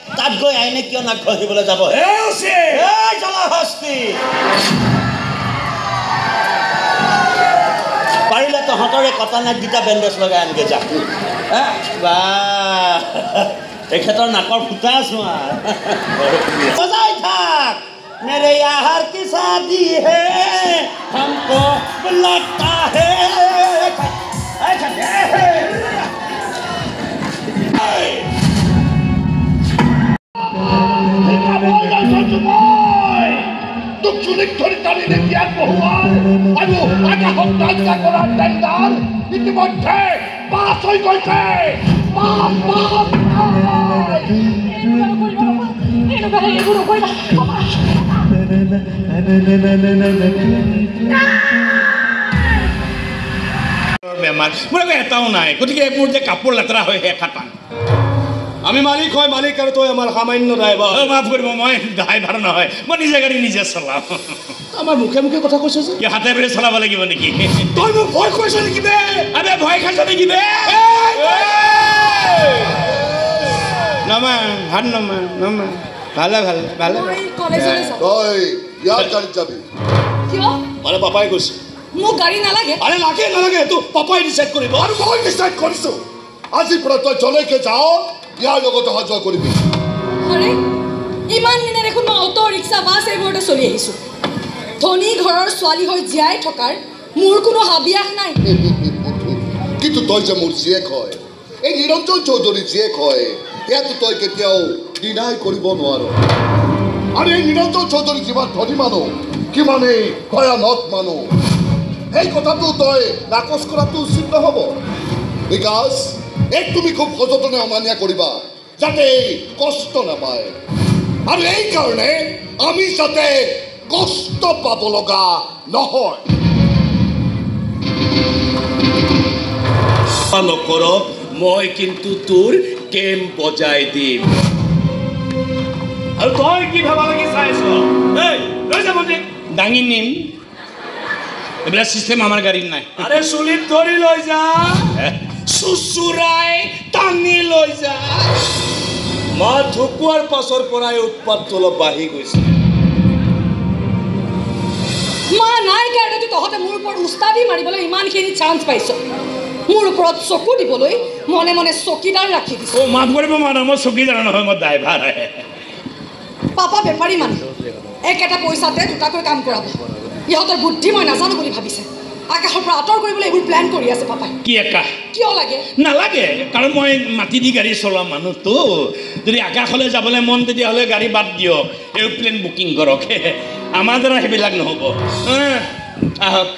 তাত গৈ আইনে কিয় নাক ঘঁহিবলৈ যাব জলহস্তি পাৰিলে তহঁতৰে কটা নাক দুটা বেণ্ডেজ লগাই আনগে যা বা তেখেতৰ নাকৰ ফুটা চোৱা বজাই থাক मेरे यार की शादी है हमको बुलाता है तुम चुनिक थोड़ी तारी ने किया बहुआर अनु आका हम डांस का करार टेंडर इतिमধ্যে पास হৈ গৈছে पास বেমাৰ মোৰ এটাও নাই গতিকে মোৰ যে কাপোৰ লেতেৰা হৈ হে খাটা আমি মালিক হয় মালিক আৰু তই আমাৰ সামান্য ড্ৰাইভাৰ মাফ কৰিব মই ড্ৰাইভাৰ নহয় মই নিজে গাড়ী নিজে চলাম আমাৰ মুখে মুখে কথা কৈছ যে কি হাতে ভৰি চলাব লাগিব নেকি তই মোক ভয় কৈছ নেকি বে আবে ভয় খাইছ নেকি বে নমা হাত নমা ভালে কলেজলৈ যাম তই ইয়াৰ গাড়ীত যাবি কিয় মানে পাপাই কৈছে মোক গাড়ী নালাগে আৰে নালাগে তো পাপাই ডিসাইড কৰিব আৰু মই ডিসাইড কৰিছো আজিৰ পৰা তই জলৈকে যাও ইয়াৰ লগত অহা যোৱা কৰিবি আৰে ইমান দিনে দেখোন মই অটো ৰিক্সা বাছ এইবোৰতে চলি আহিছো ধনী ঘৰৰ ছোৱালী হৈ জীয়াই থকাৰ মোৰ কোনো হাবিয়াস নাই কিন্তু তই যে মোৰ জীয়েক হয় এই নিৰঞ্জন চৌধুৰী জীয়েক হয় ইয়াতো তই কেতিয়াও ডিনাই কৰিব নোৱাৰ আৰু এই নিৰঞ্জন চৌধুৰী যিমান ধনী মানুহ কিমানেই ভয়ানক মানুহ এই কথাটো তই নাকচ কৰাটো উচিত নহ'ব বিকাশ এক তুমি খুব সযতনে অমানিয়া কৰিবা যাতে কষ্ট নাপায় আৰু এই কাৰণে আমি যাতে কষ্ট পাব লগা নহয় নকৰ মই কিন্তু তোৰ কেম বজাই দিম আৰু তই কি ভাবা লাগি চাইছ এই লৈ যাব দে দাঙি নিম এইবিলাক চিষ্টেম আমাৰ গাড়ীত নাই আৰে চুলিত ধৰি লৈ যা চুচুৰাই টানি লৈ যা মা ঢুকুৱাৰ পাছৰ পৰাই উৎপাতটো অলপ বাঢ়ি গৈছে মা নাই কাৰণেতো তহঁতে মোৰ ওপৰত উস্তাদি মাৰিবলৈ ইমানখিনি চান্স পাইছ মোৰ ওপৰত চকু দিবলৈ মনে মনে চকীদাৰ ৰাখি দিছ মাফ কৰিব মানে মই চকীদাৰ নহয় মই ড্ৰাইভাৰ পাপা বেপাৰী মানুহ একেটা পইচাতে দুটাকৈ কাম কৰাব ইহঁতৰ বুদ্ধি মই নাজানো বুলি ভাবিছে আকাশৰ পৰা আঁতৰ কৰিবলৈ এইবোৰ প্লেন কৰি আছে পাপাই কি আকাশ কিয় লাগে নালাগে কাৰণ মই মাটি দি গাড়ী চলোৱা মানুহতো যদি আকাশলৈ যাবলৈ মন তেতিয়াহ'লে গাড়ী বাদ দিয়ক এৰোপ্লেন বুকিং কৰক আমাৰ দ্বাৰা সেইবিলাক নহ'ব আহক